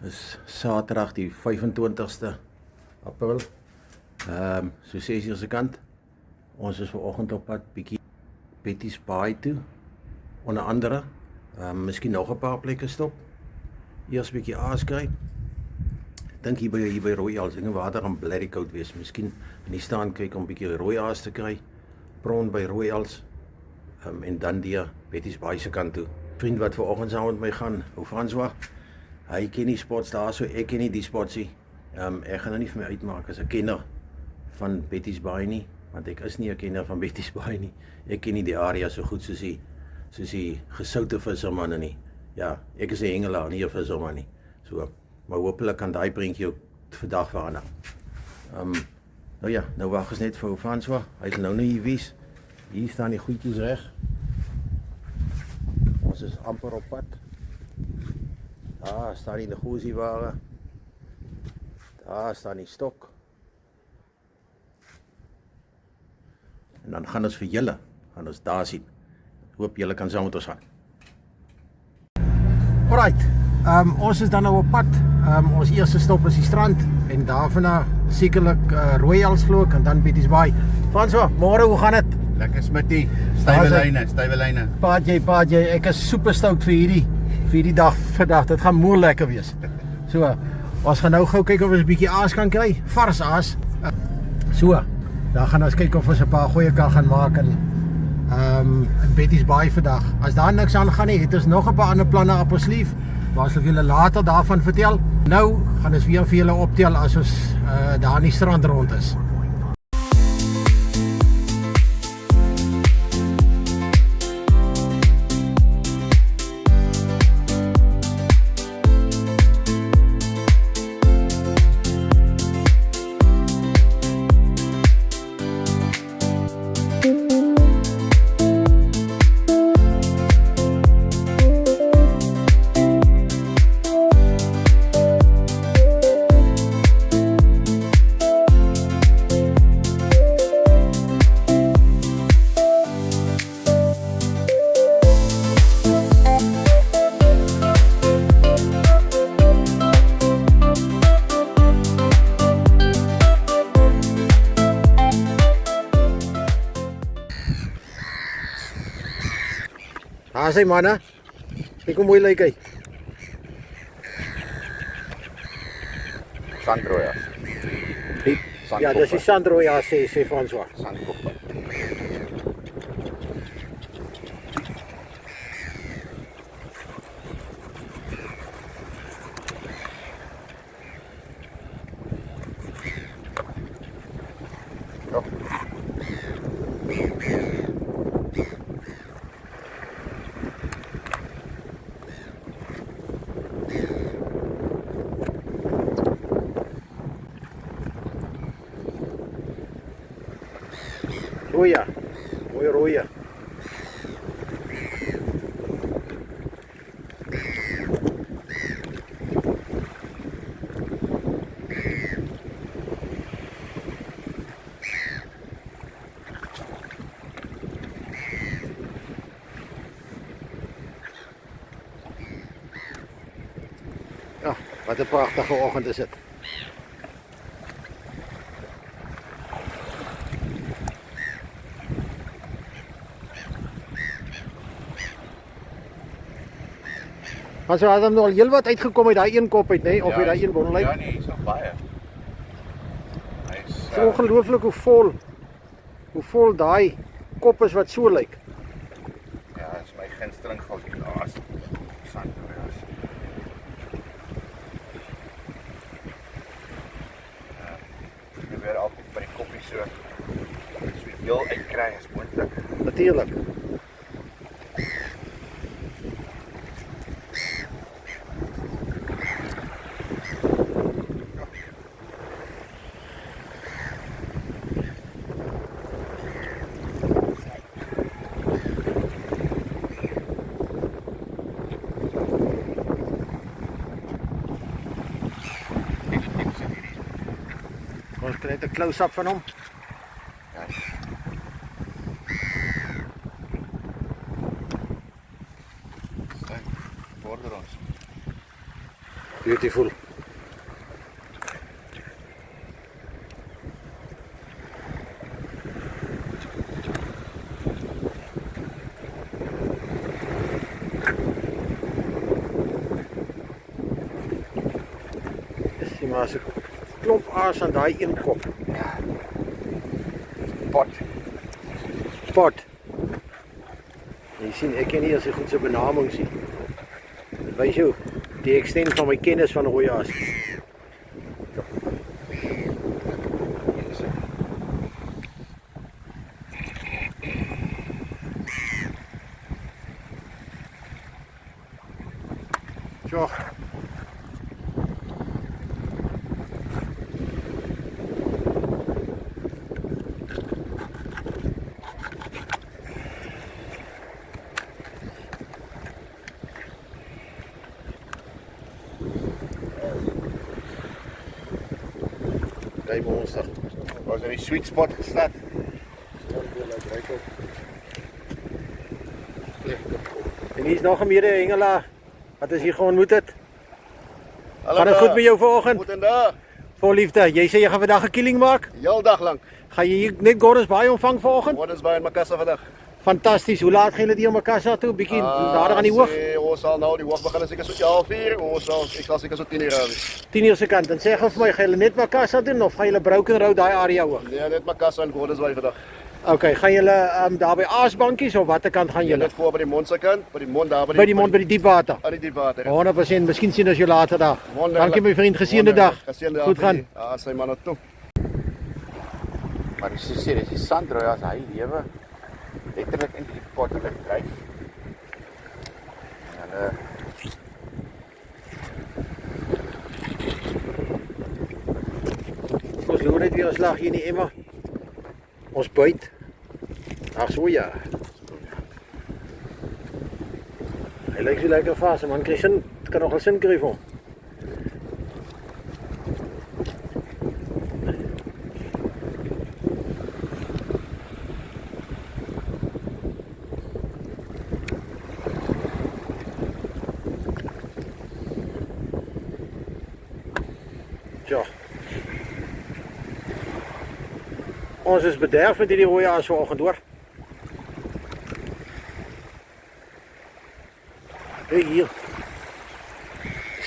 Is Saterdag die 25ste April. So 6:00 se kant. Ons is vanoggend op pad bietjie Betty's Baai toe. Onder andere, miskien nog 'n paar plekke stop. Eers bietjie aas kry. Dink hier by Royals, dinge water gaan blerrie koud wees. Miskien in die staan kyk om bietjie rooi aas te kry. Prawn by Royals. En dan die Betty's Baai se kant toe. Vriend wat vanoggend saam met my gaan, ou François. Hy ken die spots daar, so ek ken nie die spotsie. Ek gaan nou nie vir my uitmaak as 'n kenner van Betty's Baai nie, want ek is nie 'n kenner van Betty's Baai nie. Ek ken nie die area so goed soos die gesoute vissermanne nie. Ja, ek is 'n hengelaar, nie 'n visserman nie. So, maar hopelik kan daai prentjie ook vandag verander. Nou ja, nou wag ons net vir François. Hy is nou hier wies. Hier staan die goedjies reg. Ons is amper op pad. Daar staan die negosieware. Daar staan die stok. En dan gaan ons vir julle, gaan ons daar sien. Hoop julle kan saam met ons gaan. Alright, ons is dan nou op pad. Ons eerste stop is die strand en daarna sekerlik Royals glo ek en dan Betty's Baai. François, môre, hoe gaan dit? Lekker smitty, stywe lyne. Paadjie, ek is super stoked vir hierdie dag vandag. Dit gaan mooi lekker wees. So, ons gaan nou gou kyk of ons 'n bietjie aas kan kry, vars aas. So, dan gaan ons kyk of ons 'n paar goeie kan gaan maak in Betty's Baai vandag. As daar niks aan gaan nie, het ons nog 'n paar ander planne op ons sleeve, maar ons sal julle later daarvan vertel. Nou gaan ons weer vir julle optel as ons daar in die strand rond is. Daar is hy manne. Kyk hoe mooi lyk hy. Sandrojas. Ja, dis die sandrojas sê François. Sandkoppe. Rooie, mooi rooie. Ja, wat 'n pragtige oggend is dit. Maar so het hom nou al heel wat uitgekom uit daai een kop uit, nê, of uit daai een bondel uit. Ja nee, hier's nog baie. Hy's Dit is ongelooflik hoe vol daai kop is wat so lyk. ja, dis my gunsteling goudjie laas. Sandrojas. Ek probeer altyd by die koppie so heel uitkry as moontlik. Natuurlik. Ons kry net 'n close-up van hom. Ja. order ons. Beautiful. Dis maar so klomp aas aan daai een kop. Pot. Pot. Jy sien, ek ken nie as ek goed se benaming sien. Dit wys jou die extent van my kennis van rooi aas. So. Kijk monster. Was in die sweet spot geslat. En hier is nog een mede-hengelaar. Wat is hier gewoon moet het? Hallo Gaan het daar. goed met jou vanoggend? Goedendag. Vol liefde. Jy sê jy gaan vandag 'n killing maak? Heel dag lang. Ga jy hier net Gordons Bay ontvang vanoggend? Wat is by in Makassar vandag? Fantasties. Hoe laat gaan julle die in Makassar toe? Bietjie nader aan die hoog. Ons sal nou die hoog begin seker so 11:30. Ek sal seker so 10:00 wees. 10 uur se kant. En sê gou vir my, gaan julle net Makassar doen of gaan julle Broken Road daai area hoog? Nee, net Makassar en Gordons Bay vandag. Okay, gaan julle daar by Aasbankies of watter kant gaan julle? Net voor by die mond se kant, by die mond daar By die mond by die diep water. aan die diep water. 100%. Miskien sien ons jou later daar. Wonderlik. Dankie my vriend. Geseënde dag. Geseënde dag. Goed gaan. Ja, sy man toe. Maar dis sê, dis die sandrooi as hy lewe letterlik in die pot en dit dryf. En Ons loer net weer 'n slag hier in die emmer. Ons byt. Ag so ja. Hy lyk so lekker vas, man. Christian kan nog 'n sin kry vir hom. Ja. Ons is bederf met hierdie rooi aas vanoggend hoor. Kyk hier.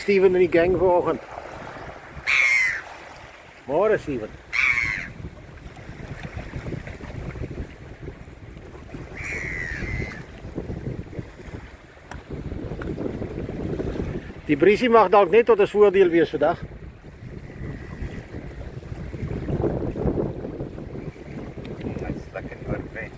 Steven en die gang vanoggend. Môre Steven. Die briesie mag dalk net tot 'n voordeel wees vandag. Hy's lekker oorweg.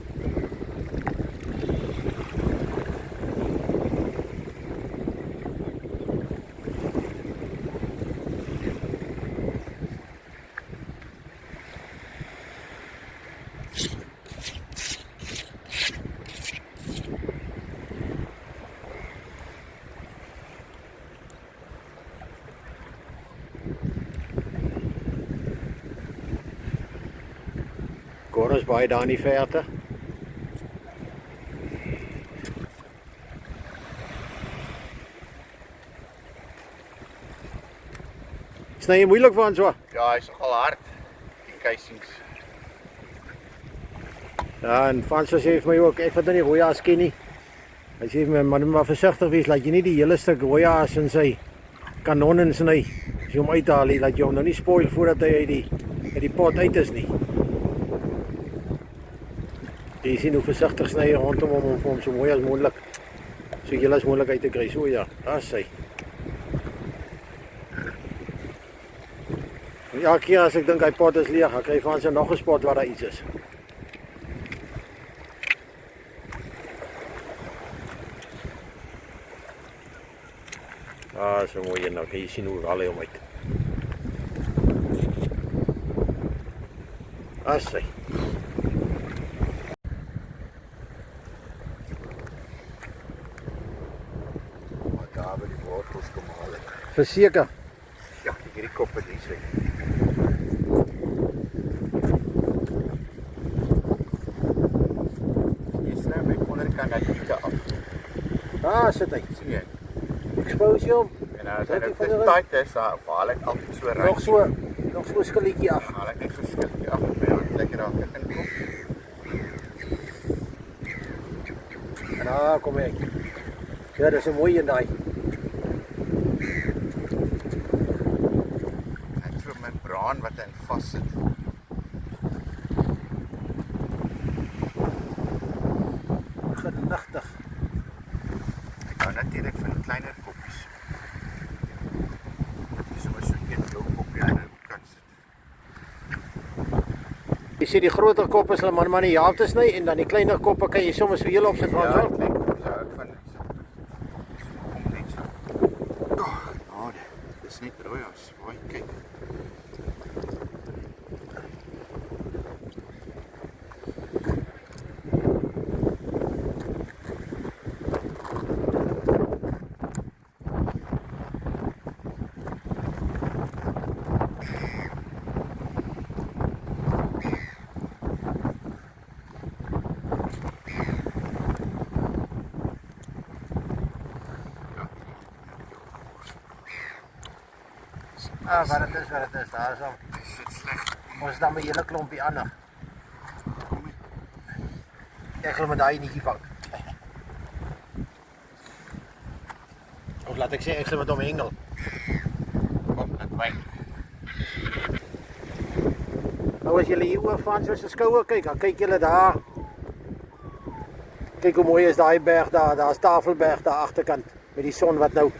Gordons Bay daar in die verte. Sny jy moeilik van so? Ja, hy's nogal hard. Die casings. Ja, en Frans sê vir my ook, ek wat nou nie rooi aas ken nie. Hy sê vir my, man, moet maar versigtig wees, laat jy nie die hele stuk rooi aas in sy kanonnen sny. As jy hom uithaal, laat jy hom nou nie spoil voordat hy uit die pot uit is nie. Jy sien hoe versigtig sny hy rondom hom om vir hom so mooi as moontlik, so heel as moontlik uit te kry. So ja, daar is hy. Ja, keer as ek dink hy pot is leeg, ek kry van sy nog 'n spot waar daar iets is. Ah, so mooi en nou kan jy sien hoe haal hy hom uit. As hy. Maar daar by die wortels kom haal ek. Verseker. Ja, kyk hierdie kop het hier sê. jy sny my onderkant dat jy af. Daar sit hy. Sien jy? expose jy hom. En as Kyk hy die nou vinger in. tight is, dan haal ek altyd so rand. Nog so skilletjie af. Dan haal ek net so skilletjie af op my hand, lekker daar inkom. En daar kom ek. Ja, dis 'n mooi een daai. Ek so my braan wat in vas sit. Genigtig. Ek hou natuurlik van kleiner koppies. Dis sommer so een heel koppie aan 'n kant sit. Jy sê die groter kop is hulle maar nie half te sny en dan die kleiner koppe kan jy sommer so heel opsit van so. klein koppies hou ek van. Kom net so. Genade, dis net rooi as. Waai, kyk. Ah, wat dit is, daar is al. Dit sit sleg. Ons is dan met 'n hele klompie ander. Kom nie. Ek gaan met daai netjie vang. Of laat ek sê ek gaan met hom hengel. Kom, dit wy. Nou as julle hier oor van so 'n skouer kyk, dan kyk julle daar. Kyk hoe mooi is daai berg daar, daar's Tafelberg daar agterkant met die son wat nou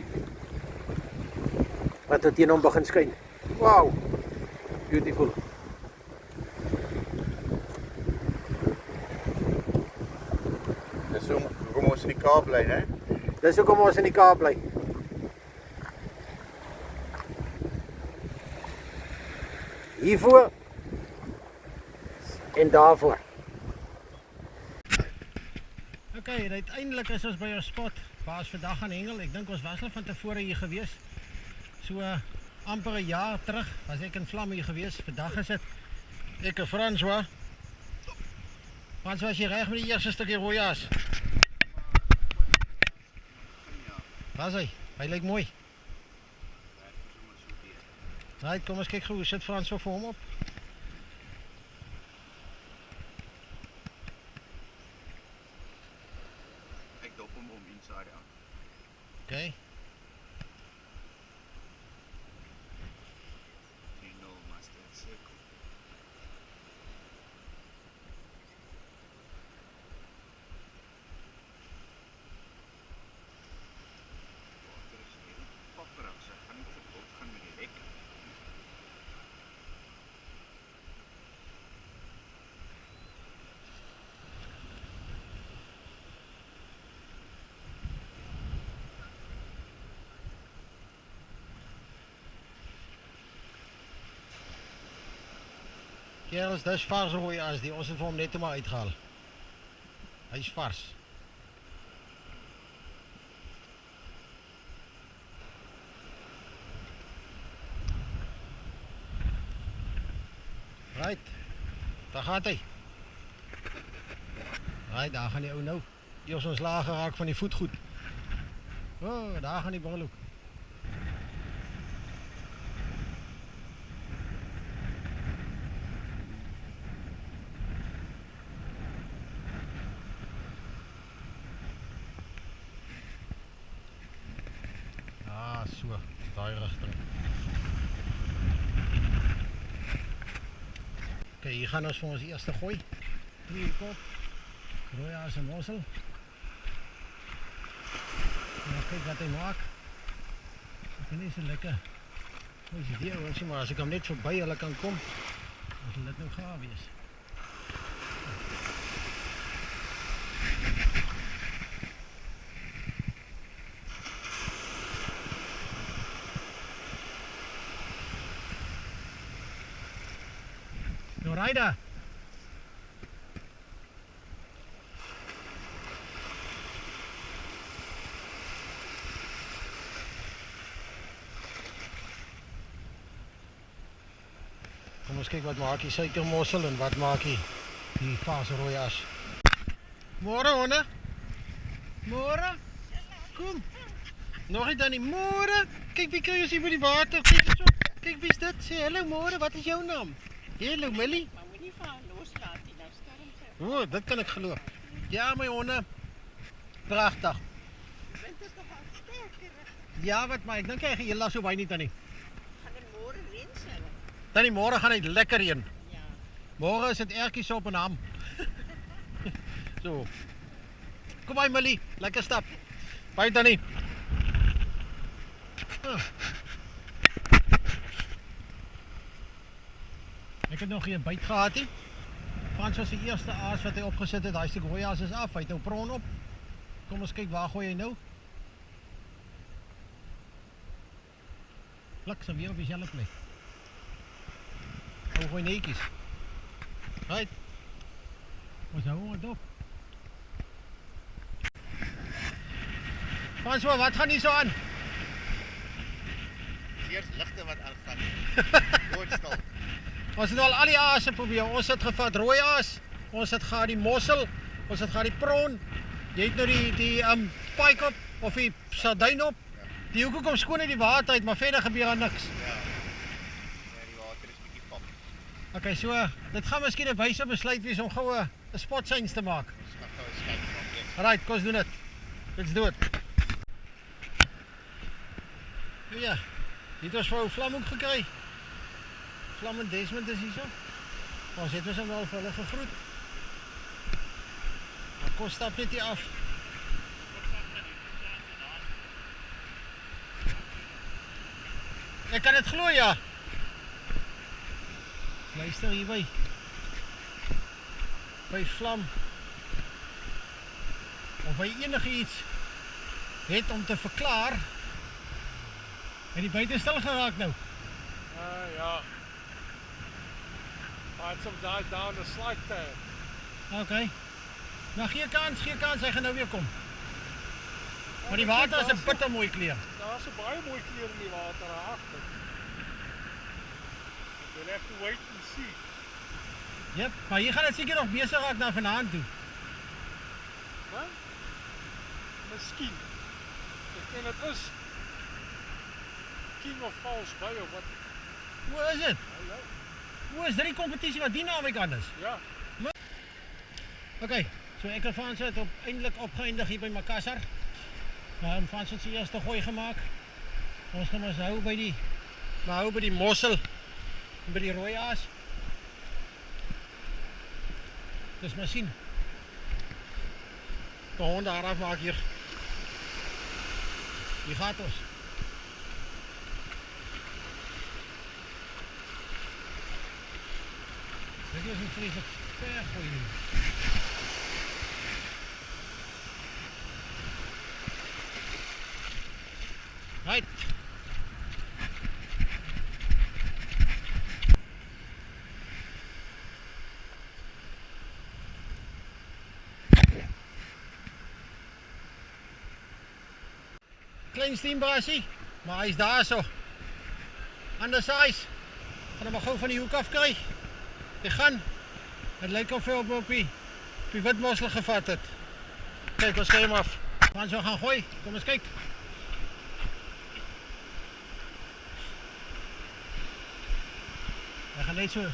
teen hom begin skyn. Wow. Beautiful. Dis hoekom ons in die Kaap bly, né? Dis hoekom ons in die Kaap bly. Hiervoor en daarvoor. Okay, uiteindelik is ons by ons spot waar ons vandag gaan hengel. Ek dink ons was al van tevore hier gewees. So amper 'n jaar terug was ek in Vlam hier gewees. Vandag is dit ek en François. François, is jy reg met die eerste stukkie rooias? Waar is hy? Hy lyk mooi. Right, kom ons kyk hoe sit François vir hom op. Ek dop hom om inside out. Okay. Handle mustard circle. Water is heel papperig, so ek gaan nie verbod gaan met die lek. Kerels, dis vars rooias, die ons het vir hom net maar uitgehaal. Hy's vars. Right, daar gaat hy. Right, daar gaan die ou nou. Eers ons laag geraak van die voetgoed. Oh, daar gaan die bril ook. Ah, so, daai rigting. Okay, hier gaan ons vir ons eerste gooi. 3 kop. Rooias en mossel. En kyk wat hy maak. Dit is lekker. Ons idee, ons maar as ek hom net verby hulle kan kom, dan sal dit nou gaaf wees. Nou Ryder. Kom ons kyk wat maak die suikermossel en wat maak die vars rooias. Môre honde. Môre. Kom. Nog nie dan die môre. Kyk wie kry ons hier by die water. Kyk wie's dit? Sê hallo môre, wat is jou naam? Hallo Millie. Maar moenie vir haar loslaat nie, nou storm sy. O, dit kan ek glo. Ja, my honde. Pragtig. Wind is nog al sterker. Ja, wat maar ek dink hy gaan heel so baie nie tannie. Gaan dit môre reën sy? Tannie môre gaan hy lekker reën. Ja. Môre is dit ertjies op en ham. So. Kom by Millie, lekker stap. Bye tannie. Ek het nog geen byt gehad nie. Frans was die eerste aas wat hy opgesit het. Daai stuk rooi aas is af. Hy het nou prawn op. Kom ons kyk waar gooi hy nou. Bliksem weer op dieselfde plek. Hou gooi netjies. Right. Ons hou hom op. Frans, wat gaan hier so aan? Eers ligte wat aangaan. Doodstil. Ons het al die aase probeer. Ons het gevat rooi aas. Ons het gehad die mossel. Ons het gehad die prawn. Jy het nou die pike op of die sardyn op. Die hoekom kom skoon uit die water uit, maar verder gebeur daar niks. Ja. Ja, die water is bietjie pap. Okay, so dit gaan miskien 'n wyse besluit wees om gou 'n spotsigns te maak. Ons gaan gou eens kyk van dit. Alright, kom ons doen dit. Let's do it. Ja, dit was vir ou Vlam ook gekry. Vlam en Desmond is hier so. Ons het ons wel vir hulle gegroet. Maar kom stap net hier af. Ek kan dit glo, ja. Luister hier by Vlam. Of hy enigiets het om te verklaar. En die buite stil geraak nou. Ja. Maar het died down the slide there. Okay. Nou gee kans, hy gaan nou weer kom. Maar die water is 'n bitter mooi kleur. Daar's 'n baie mooi kleur in die water daar agter. We'll have to wait and see. Jep, maar hier gaan dit seker nog besig raak na vanaand toe. Wat? Miskien. Ek ken dit is King of Falls Bay of wat? Hoe is dit? Hallo. Hoe is dit die kompetisie wat die naweek aan is? Ja. Okay, so ek en Frans het eintlik opgeëindig hier by Makassar. Frans het sy eerste gooi gemaak. Ons gaan ons hou by die mossel en by die rooi aas. Dus maar sien. De honde haar afmaak hier. Hier gaat ons. Dit is een vreselijk ver gooien. Right. Klein steenbaasie, maar hy is daar so. Anders ijs. Gaan hom maar gou van die hoek af kry. Hy gaan. Het lyk of hy op die witmossel gevat het. Kyk, ons kry hom af. Gaan so gaan gooi. Kom eens kyk. Hy gaan net so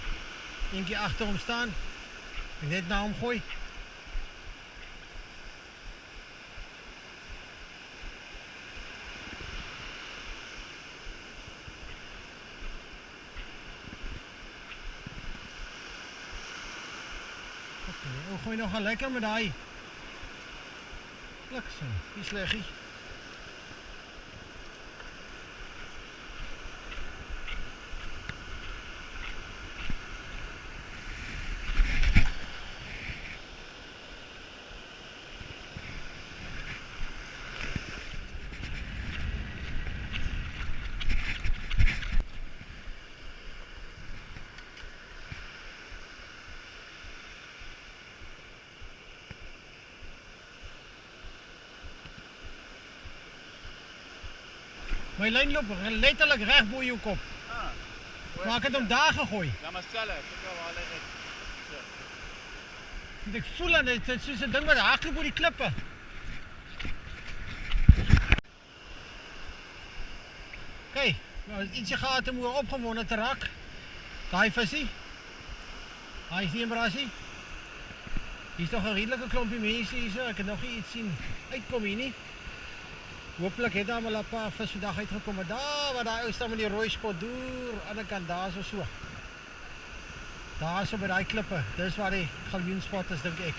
eentjie agter hom staan. En net na hom gooi. Okay, gooi nog lekker met daai. Bliksem, die sleggie. My lyn loop letterlik reg bo jou kop. Maar ek het hom daar gegooi. Ja, maar stel ek wel waar lê dit. So. Want ek voel aan dit is soos 'n ding wat hardloop oor die klippe. Kijk, nou is ietsje gehad om opgewonnen te raak. Daai visie. Hy is nie in brassie. Hier is toch een redelijke klompje mense hier so. Ek het nog nie iets sien uitkom hier nie. Hopelijk het daar wel 'n paar vis vandag uitgekom. Maar daar waar daai ou staan met die rooi spot deur, aan die ander kant daar so. Daar so by daai klippe. Dis waar die galjoenspot is dink ek.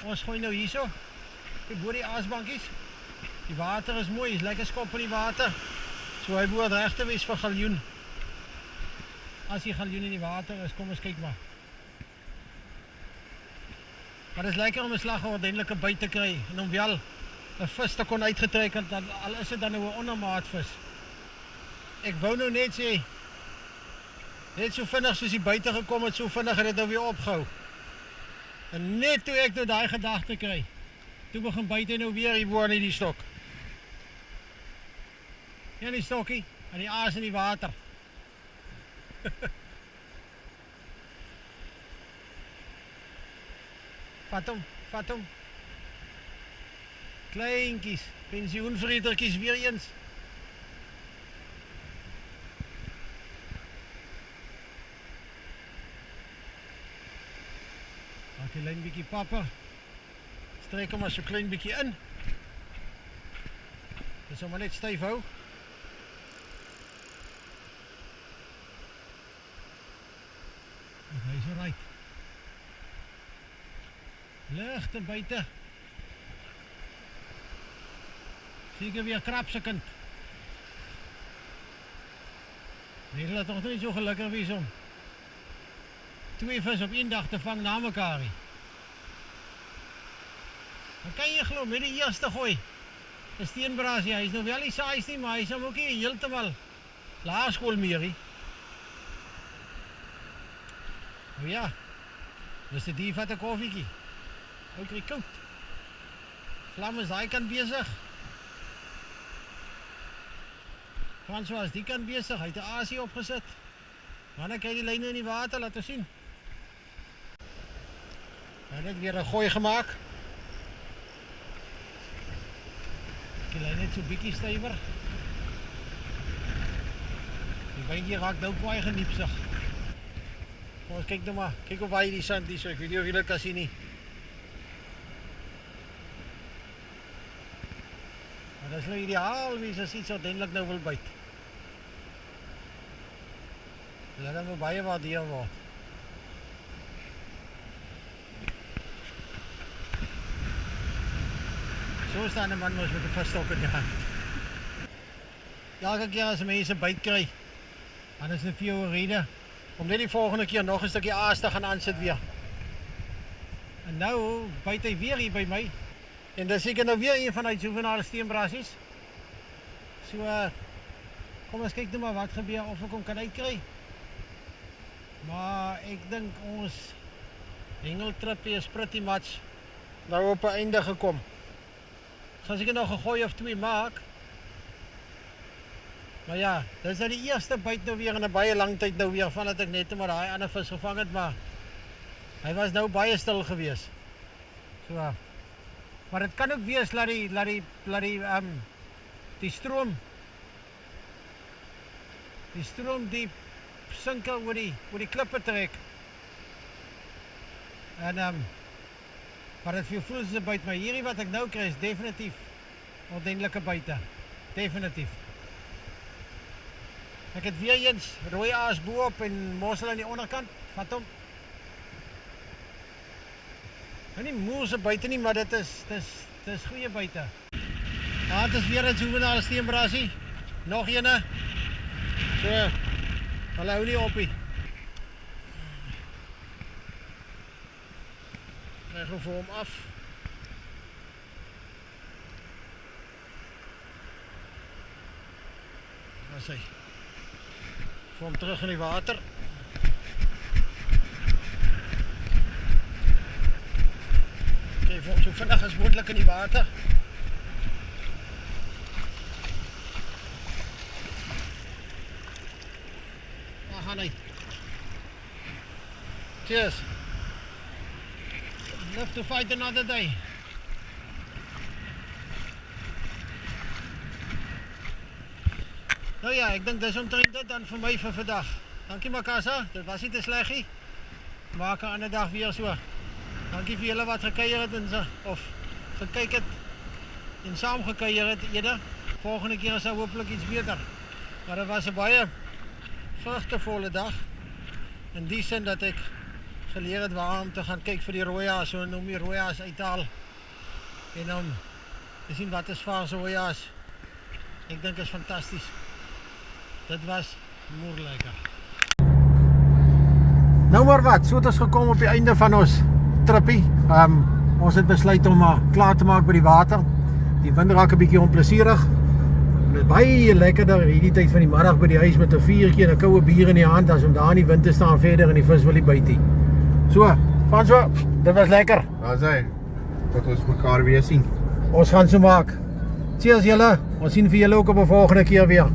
Ons gooi nou hier so. Hier bo die aasbankies. Die water is mooi, is lekker skop in die water. So hy behoort reg te wees vir galjoen. As die galjoen in die water is, kom ons kyk maar. Maar het is lekker om 'n slag 'n ordentlike byt te kry en om wel 'n vis te kon uitgetrek het, al is dit dan nou 'n ondermaat vis. Ek wou nou net sê, net so vinnig soos die buite gekom het, so vinnig het dit nou weer opgehou. En net toe ek nou daai gedagte kry, toe begin buite nou weer hier woon in die stok. Ja, die stokkie, en die aas in die water. Vat hom. Kleinkies, pensioenvretertjies weer eens. Maak 'n klein bietjie papa. Strek hom maar so klein bietjie in. Dis hom maar net styf hou. Hy is reg. Ligte buite. Seker weer krap se kind. Nee, laat toch niet zo gelukkig wees om 2 vis op 1 dag te vang na mekaar. Dan kan je glo met die eerste gooi. 'n Steenbraasie, hy is nou wel nie saais nie, maar hy is hom ook nie heeltemal laerskool meer nie. Nou ja, dis die dief wat 'n koffietjie. Ook weer koud. Vlam is daai kant besig. François, die kant besig. Hy het 'n aasie opgesit. Maar dan kry die lyne in die water, laat ons sien. Hy het net weer 'n gooi gemaak. Die lyn net so bietjie stywer. Die beentjie raak nou baie geniepsig. Ons kyk nou maar. Kyk of hy die sand hier so. Ek weet nie of julle kan sien nie. Dat is nou ideaal wie as iets ordentlik nou wil byt. Dat gaan nou baie waardeer word. So staan 'n man mos met 'n visstok in die hand. Elke keer as mense byt kry, dan is dit vir jou 'n rede om net die volgende keer nog 'n stukkie aas te gaan aansit weer. En nou byt hy weer hier by my. En dis seker nou weer een van die juvenile steenbrasies. So, kom ons kyk nou maar wat gebeur of ek hom kan uitkry. Maar ek dink ons hengeltrip is pretty much nou op 'n einde gekom. Gaan seker nog 'n gooi of 2 maak. Maar ja, dis nou die eerste byt nou weer in 'n baie lang tyd nou weer vandat ek net maar daai ander vis gevang het, maar hy was nou baie stil gewees. So. Maar dit kan ook wees laat die stroom die sinke oor die klippe trek. En maar dit vir voel soos 'n byt, maar hierdie wat ek nou kry is definitief ordentlike byte. Definitief. Ek het weer eens rooi aas bo-op en mossel aan die onderkant. Vat hom. Nou nie moerse buite nie, maar dit is goeie buite. Daar is weer 'n juvenile steenbrasie. Nog ene. So, hulle hou nie op nie. Krijg hom vir hom af. Daar is hy. Vir hom terug in die water. Kijk, voor zo vinnig as moontlik in die water. Daar gaan hy. Cheers. Live to fight another day. Nou ja, ek dink dis omtrent dit dan vir my vir vandag. Dankie Makasa, dit was nie te sleg nie. Maak 'n ander dag weer so. Dankie vir julle wat gekuier het en of gekyk het en saam gekuier het eerder. Volgende keer is daar hopelik iets beter. Maar dit was 'n baie vrugtevolle dag. In die sin dat ek geleer het waar om te gaan kyk vir die rooihaas, so om die rooihaas uit te haal. En om te sien wat is vaarse rooihaas. Ek dink is fantasties. Dit was moerlekker. Nou maar wat, so het ons gekom op die einde van ons trippie. Ons het besluit om klaar te maak by die water. Die wind raak 'n bietjie onplesierig. Dit is baie lekkerder hierdie tyd van die middag by die huis met 'n vuurtjie en 'n koue bier in die hand as om daar in die wind te staan verder en die vis wil nie byt nie. So, dit was lekker. Daar sê, tot ons mekaar weer sien. Ons gaan so maak. Cheers julle. Ons sien vir julle ook op 'n volgende keer weer.